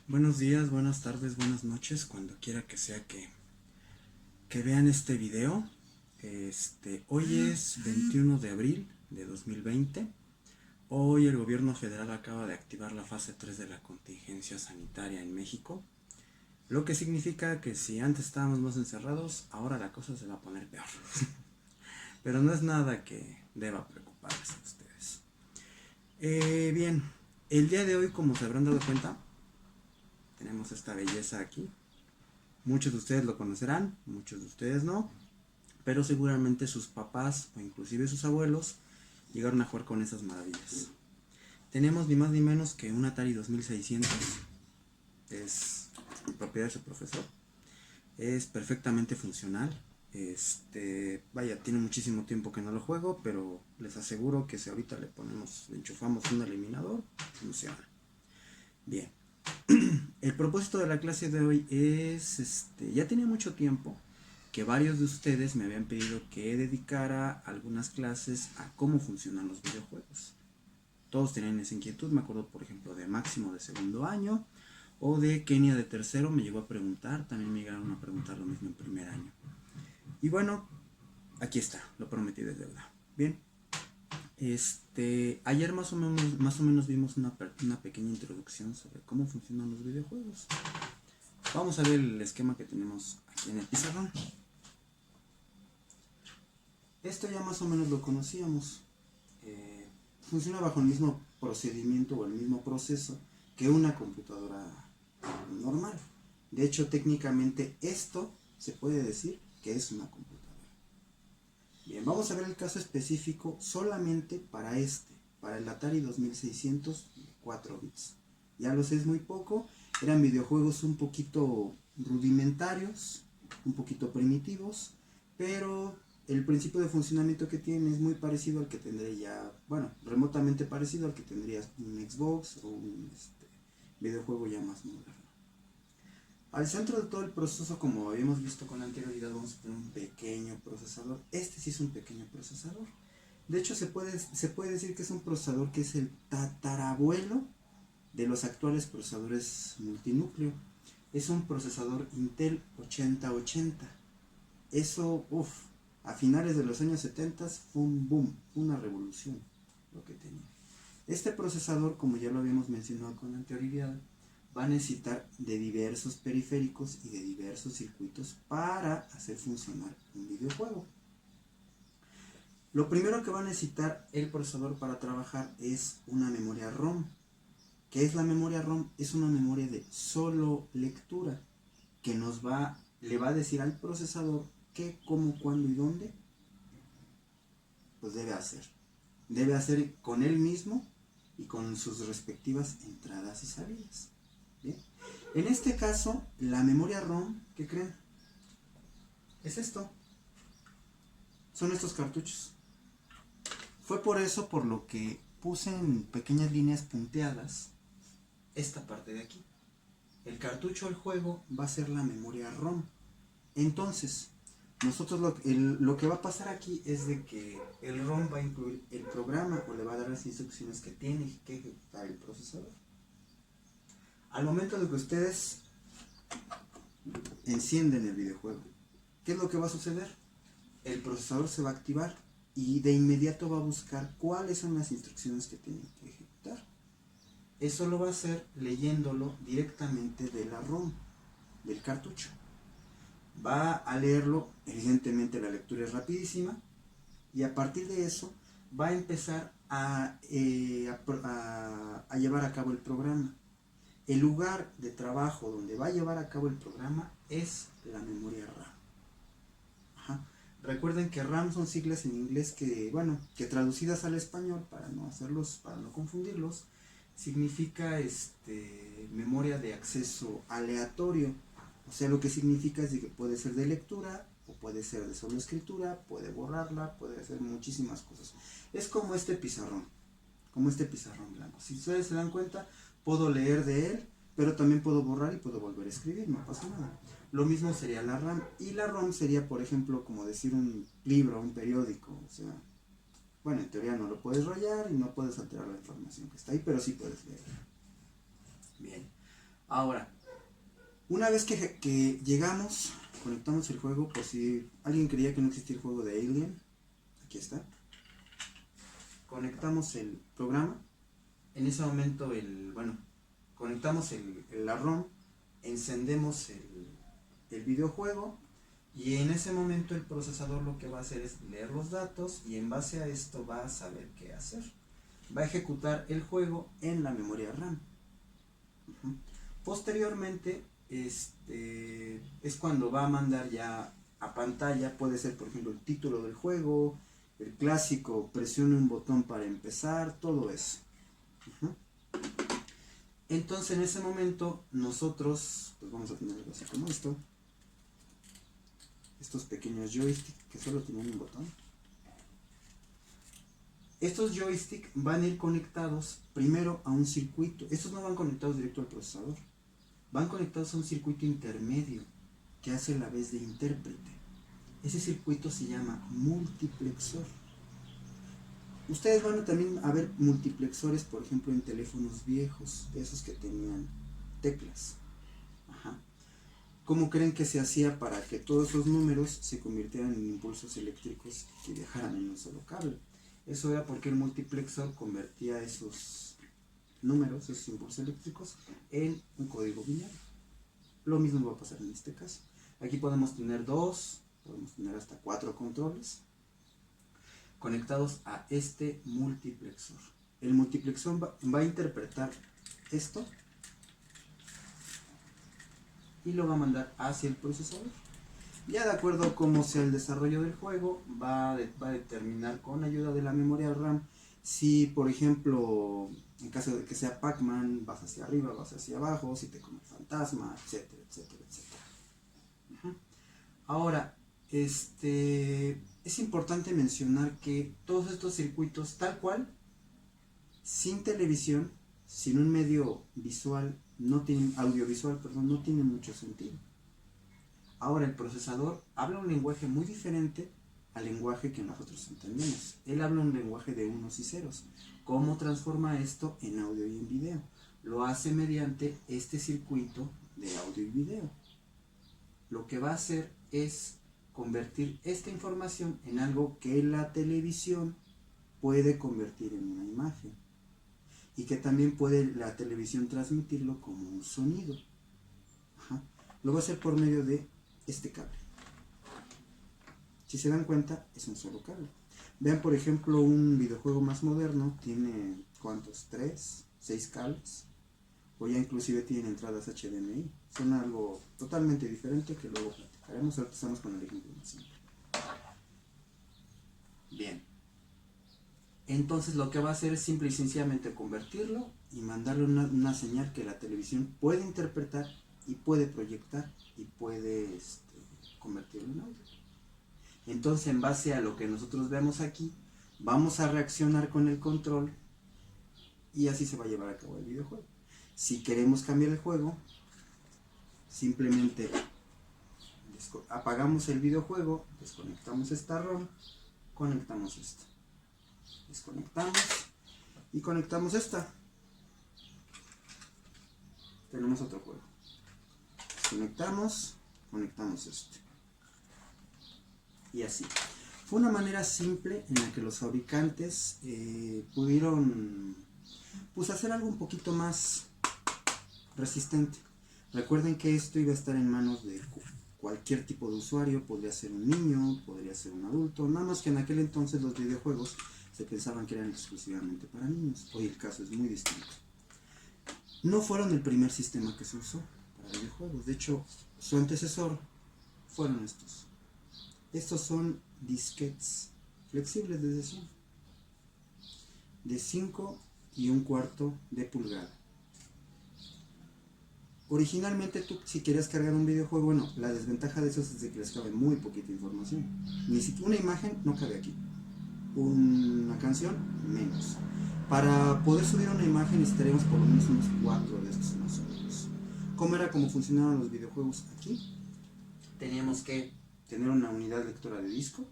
Buenos días, buenas tardes, buenas noches, cuando quiera que sea que vean este video. Hoy es 21 de abril de 2020. Hoy el gobierno federal acaba de activar la fase 3 de la contingencia sanitaria en México, lo que significa que si antes estábamos más encerrados, ahora la cosa se va a poner peor. Pero no es nada que deba preocuparles a ustedes. Bien, el día de hoy, como se habrán dado cuenta, tenemos esta belleza aquí. Muchos de ustedes lo conocerán, muchos de ustedes no, pero seguramente sus papás o inclusive sus abuelos llegaron a jugar con esas maravillas. Tenemos ni más ni menos que un Atari 2600, es propiedad de su profesor, es perfectamente funcional. Vaya, tiene muchísimo tiempo que no lo juego, pero les aseguro que si ahorita le enchufamos un eliminador, funciona. Bien, el propósito de la clase de hoy es, ya tenía mucho tiempo que varios de ustedes me habían pedido que dedicara algunas clases a cómo funcionan los videojuegos. Todos tenían esa inquietud, me acuerdo por ejemplo de Máximo de segundo año o de Kenia de tercero, me llegó a preguntar, también me llegaron a preguntar lo mismo en primer año. Y bueno, aquí está, lo prometido es deuda. Bien, ayer más o menos vimos una pequeña introducción sobre cómo funcionan los videojuegos. Vamos a ver el esquema que tenemos aquí en el pizarrón. Esto ya más o menos lo conocíamos. Funciona bajo el mismo procedimiento o el mismo proceso que una computadora normal. De hecho, técnicamente esto se puede decir que es una computadora. Bien, vamos a ver el caso específico solamente para el Atari 2600 4 bits. Ya lo sé, es muy poco, eran videojuegos un poquito rudimentarios, un poquito primitivos, pero el principio de funcionamiento que tiene es muy parecido al que tendría bueno, remotamente parecido al que tendría un Xbox o un videojuego ya más moderno. Al centro de todo el proceso, como habíamos visto con anterioridad, vamos a tener un pequeño procesador. Este sí es un pequeño procesador. De hecho, se puede decir que es un procesador que es el tatarabuelo de los actuales procesadores multinúcleo. Es un procesador Intel 8080. Eso, a finales de los años 70 fue un boom, fue una revolución lo que tenía. Este procesador, como ya lo habíamos mencionado con anterioridad, va a necesitar de diversos periféricos y de diversos circuitos para hacer funcionar un videojuego. Lo primero que va a necesitar el procesador para trabajar es una memoria ROM. ¿Qué es la memoria ROM? Es una memoria de solo lectura que le va a decir al procesador qué, cómo, cuándo y dónde pues debe hacer. Debe hacer con él mismo y con sus respectivas entradas y salidas. ¿Bien? En este caso, la memoria ROM, ¿qué creen? Es esto. Son estos cartuchos. Fue por eso por lo que puse en pequeñas líneas punteadas esta parte de aquí. El cartucho del juego va a ser la memoria ROM. Entonces, nosotros lo que va a pasar aquí es de que el ROM va a incluir el programa o le va a dar las instrucciones que tiene que ejecutar el procesador. Al momento de que ustedes encienden el videojuego, ¿qué es lo que va a suceder? El procesador se va a activar y de inmediato va a buscar cuáles son las instrucciones que tiene que ejecutar. Eso lo va a hacer leyéndolo directamente de la ROM, del cartucho. Va a leerlo, evidentemente la lectura es rapidísima, y a partir de eso va a empezar a llevar a cabo el programa. El lugar de trabajo donde va a llevar a cabo el programa es la memoria RAM. Ajá. Recuerden que RAM son siglas en inglés que traducidas al español para no confundirlos, significa memoria de acceso aleatorio. O sea, lo que significa es de que puede ser de lectura o puede ser de solo escritura, puede borrarla, puede hacer muchísimas cosas. Es como este pizarrón blanco. Si ustedes se dan cuenta, puedo leer de él, pero también puedo borrar y puedo volver a escribir, no pasa nada. Lo mismo sería la RAM. Y la ROM sería, por ejemplo, como decir un libro, un periódico. O sea, bueno, en teoría no lo puedes rayar y no puedes alterar la información que está ahí, pero sí puedes leer. Bien. Ahora, una vez que llegamos, conectamos el juego, por si alguien creía que no existía el juego de Alien, aquí está. Conectamos el programa, en ese momento conectamos la ROM, encendemos el videojuego y en ese momento el procesador lo que va a hacer es leer los datos y en base a esto va a saber qué hacer. Va a ejecutar el juego en la memoria RAM. Posteriormente, es cuando va a mandar ya a pantalla, puede ser por ejemplo el título del juego, el clásico, presione un botón para empezar, todo eso. Entonces en ese momento nosotros pues vamos a tener algo así como esto, estos pequeños joysticks que solo tienen un botón. Estos joysticks van a ir conectados primero a un circuito. Estos no van conectados directo al procesador, van conectados a un circuito intermedio que hace la vez de intérprete. Ese circuito se llama multiplexor. Ustedes van a también a ver multiplexores, por ejemplo, en teléfonos viejos, de esos que tenían teclas. ¿Cómo creen que se hacía para que todos esos números se convirtieran en impulsos eléctricos que viajaran en un solo cable? Eso era porque el multiplexor convertía esos números, esos impulsos eléctricos, en un código binario. Lo mismo va a pasar en este caso. Aquí podemos tener 2, podemos tener hasta 4 controles conectados a este multiplexor. El multiplexor va a interpretar esto y lo va a mandar hacia el procesador. Ya de acuerdo a cómo sea el desarrollo del juego, va a determinar con ayuda de la memoria RAM si, por ejemplo, en caso de que sea Pac-Man, vas hacia arriba, vas hacia abajo, si te come el fantasma, etcétera, etcétera, etcétera. Ahora, es importante mencionar que todos estos circuitos, tal cual, sin televisión, sin un medio visual, audiovisual, no tienen mucho sentido. Ahora el procesador habla un lenguaje muy diferente al lenguaje que nosotros entendemos. Él habla un lenguaje de unos y ceros. ¿Cómo transforma esto en audio y en video? Lo hace mediante este circuito de audio y video. Lo que va a hacer es convertir esta información en algo que la televisión puede convertir en una imagen y que también puede la televisión transmitirlo como un sonido. Lo va a hacer por medio de este cable. Si se dan cuenta, es un solo cable. Vean, por ejemplo, un videojuego más moderno tiene, ¿cuántos? 3, 6 cables, o ya inclusive tienen entradas HDMI. Son algo totalmente diferente que luego platicaremos. Ahora estamos con el ejemplo más simple. Bien, entonces lo que va a hacer es simple y sencillamente convertirlo y mandarle una señal que la televisión puede interpretar y puede proyectar y puede convertirlo en audio. Entonces, en base a lo que nosotros vemos aquí, vamos a reaccionar con el control y así se va a llevar a cabo el videojuego. Si queremos cambiar el juego, simplemente apagamos el videojuego, desconectamos esta ROM, conectamos esta, desconectamos y conectamos esta. Tenemos otro juego. Desconectamos, conectamos este. Y así. Fue una manera simple en la que los fabricantes pudieron hacer algo un poquito más resistente. Recuerden que esto iba a estar en manos de cualquier tipo de usuario. Podría ser un niño, podría ser un adulto. Nada más que en aquel entonces los videojuegos se pensaban que eran exclusivamente para niños. Hoy el caso es muy distinto. No fueron el primer sistema que se usó para videojuegos. De hecho, su antecesor fueron estos. Estos son disquetes flexibles de 5 1/4 de pulgada. Originalmente tú, si querías cargar un videojuego, bueno, la desventaja de esos es de que les cabe muy poquita información. Ni siquiera una imagen no cabe aquí, una canción menos. Para poder subir una imagen necesitaríamos por lo menos unos 4 de estos más o menos. ¿Cómo era como funcionaban los videojuegos aquí? Teníamos que tener una unidad lectora de disco,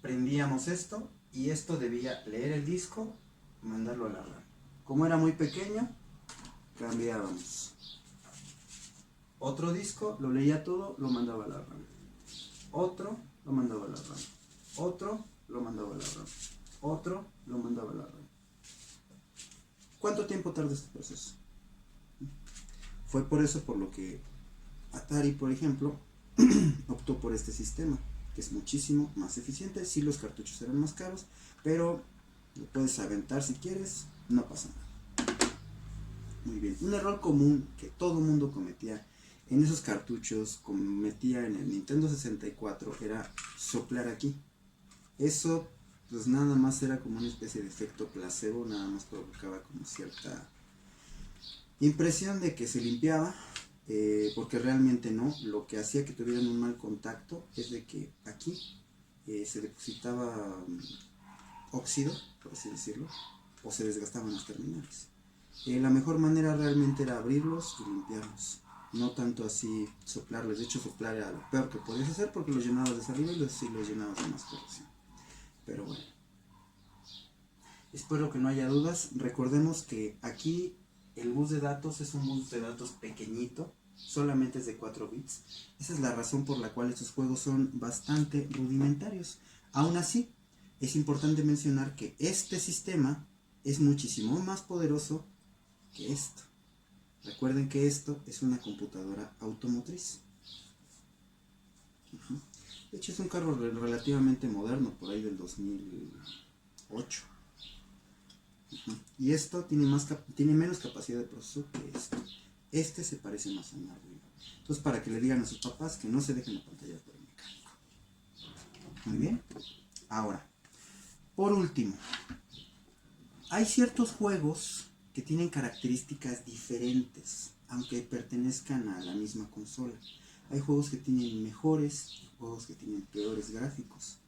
prendíamos esto y esto debía leer el disco y mandarlo a la RAM. Como era muy pequeño, cambiábamos. Otro disco, lo leía todo, lo mandaba a la RAM. Otro, lo mandaba a la RAM. Otro, lo mandaba a la RAM. Otro, lo mandaba a la RAM. ¿Cuánto tiempo tarda este proceso? Fue por eso por lo que Atari, por ejemplo, optó por este sistema, que es muchísimo más eficiente. Sí, los cartuchos eran más caros, pero lo puedes aventar si quieres, no pasa nada. Muy bien, un error común que todo mundo cometía en esos cartuchos, cometía en el Nintendo 64, era soplar aquí. Eso pues nada más era como una especie de efecto placebo, nada más provocaba como cierta impresión de que se limpiaba, porque realmente no. Lo que hacía que tuvieran un mal contacto es de que aquí se depositaba óxido, por así decirlo, o se desgastaban los terminales. La mejor manera realmente era abrirlos y limpiarlos, no tanto así soplarles. De hecho, soplar era lo peor que podías hacer porque los llenabas de saliva y los llenabas de más corrosión. Pero bueno, espero que no haya dudas. Recordemos que aquí el bus de datos es un bus de datos pequeñito, solamente es de 4 bits. Esa es la razón por la cual estos juegos son bastante rudimentarios. Aún así, es importante mencionar que este sistema es muchísimo más poderoso que esto. Recuerden que esto es una computadora automotriz. De hecho, es un carro relativamente moderno, por ahí del 2008. Y esto tiene menos capacidad de proceso que esto. Este se parece más a un Arduino. Entonces, para que le digan a sus papás que no se dejen la pantalla por el mecánico. Muy bien. Ahora, por último, hay ciertos juegos que tienen características diferentes, aunque pertenezcan a la misma consola. Hay juegos que tienen mejores, juegos que tienen peores gráficos.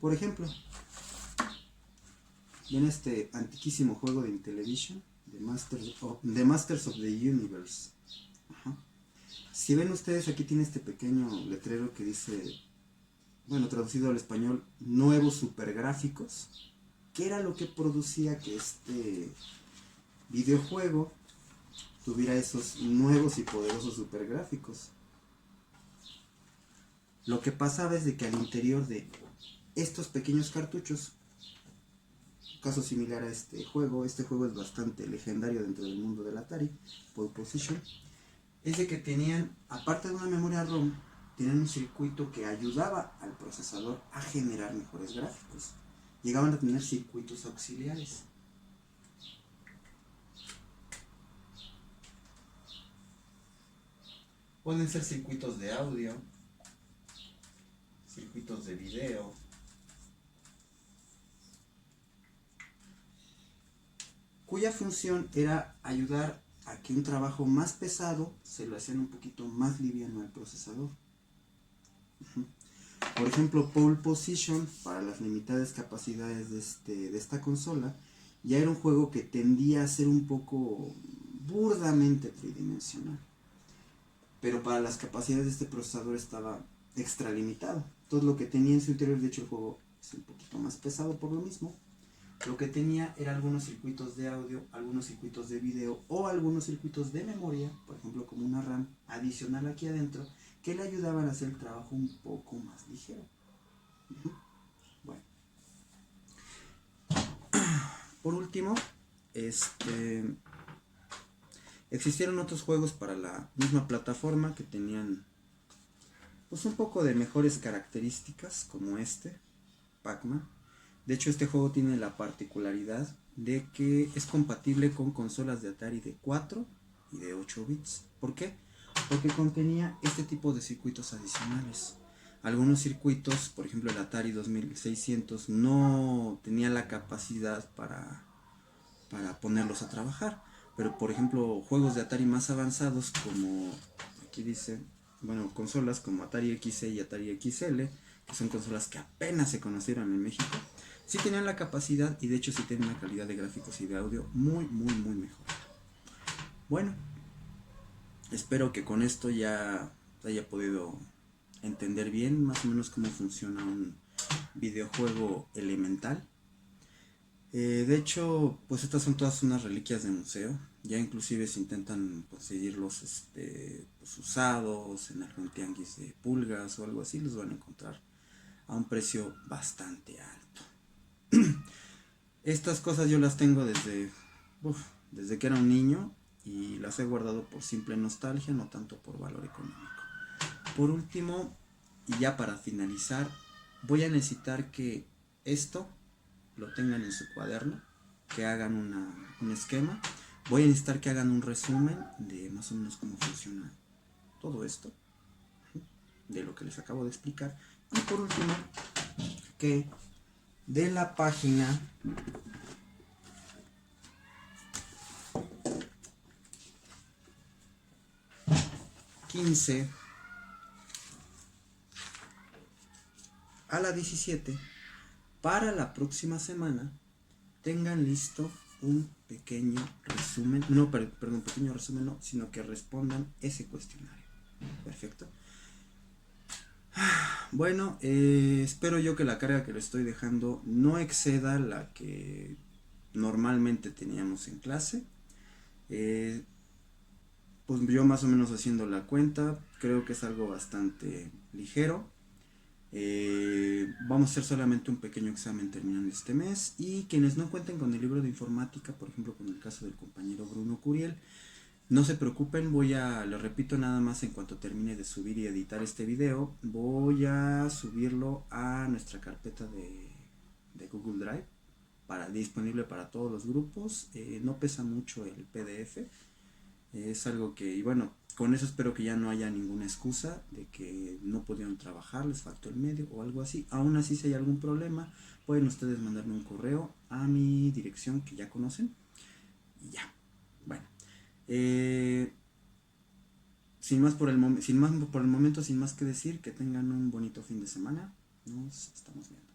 Por ejemplo, en este antiquísimo juego de Intellivision, The Masters of the Universe. Ajá. Si ven ustedes, aquí tiene este pequeño letrero que dice, bueno, traducido al español, nuevos supergráficos. ¿Qué era lo que producía que este videojuego tuviera esos nuevos y poderosos supergráficos? Lo que pasaba es de que al interior de estos pequeños cartuchos, caso similar a este juego es bastante legendario dentro del mundo del Atari, Pole Position, es de que tenían, aparte de una memoria ROM, tenían un circuito que ayudaba al procesador a generar mejores gráficos. Llegaban a tener circuitos auxiliares. Pueden ser circuitos de audio, circuitos de video, cuya función era ayudar a que un trabajo más pesado se lo hacían un poquito más liviano al procesador. Por ejemplo, Pole Position, para las limitadas capacidades de esta consola, ya era un juego que tendía a ser un poco burdamente tridimensional. Pero para las capacidades de este procesador estaba extralimitado. Todo lo que tenía en su interior, de hecho el juego es un poquito más pesado por lo mismo. Lo que tenía era algunos circuitos de audio, algunos circuitos de video o algunos circuitos de memoria, por ejemplo como una RAM adicional aquí adentro, que le ayudaban a hacer el trabajo un poco más ligero. Bueno. Por último, existieron otros juegos para la misma plataforma que tenían pues un poco de mejores características, como Pac-Man. De hecho, este juego tiene la particularidad de que es compatible con consolas de Atari de 4 y de 8 bits. ¿Por qué? Porque contenía este tipo de circuitos adicionales. Algunos circuitos, por ejemplo el Atari 2600, no tenía la capacidad para ponerlos a trabajar. Pero por ejemplo, juegos de Atari más avanzados como, aquí dice, bueno, consolas como Atari XE y Atari XL, que son consolas que apenas se conocieron en México, sí tenían la capacidad y de hecho sí tienen una calidad de gráficos y de audio muy mejor. Bueno, espero que con esto ya haya podido entender bien más o menos cómo funciona un videojuego elemental. De hecho, pues estas son todas unas reliquias de museo. Ya inclusive se intentan conseguirlos pues usados en algún tianguis de pulgas o algo así, los van a encontrar a un precio bastante alto. Estas cosas yo las tengo desde que era un niño y las he guardado por simple nostalgia, no tanto por valor económico. Por último, y ya para finalizar, voy a necesitar que esto lo tengan en su cuaderno, que hagan un esquema. Voy a necesitar que hagan un resumen de más o menos cómo funciona todo esto, de lo que les acabo de explicar. Y por último, que de la página 15 a la 17, para la próxima semana, tengan listo un pequeño resumen, no, perdón, pequeño resumen no, sino que respondan ese cuestionario. Perfecto. Bueno, espero yo que la carga que les estoy dejando no exceda la que normalmente teníamos en clase. Pues yo más o menos haciendo la cuenta, creo que es algo bastante ligero. Vamos a hacer solamente un pequeño examen terminando este mes, y quienes no cuenten con el libro de informática, por ejemplo con el caso del compañero Bruno Curiel, no se preocupen, les repito nada más en cuanto termine de subir y editar este video, voy a subirlo a nuestra carpeta de Google Drive, disponible para todos los grupos. No pesa mucho el PDF, es algo que, y bueno, con eso espero que ya no haya ninguna excusa de que no pudieron trabajar, les faltó el medio o algo así. Aún así, si hay algún problema, pueden ustedes mandarme un correo a mi dirección que ya conocen. Y ya. Bueno. Sin más por el momento, sin más que decir, que tengan un bonito fin de semana. Nos estamos viendo.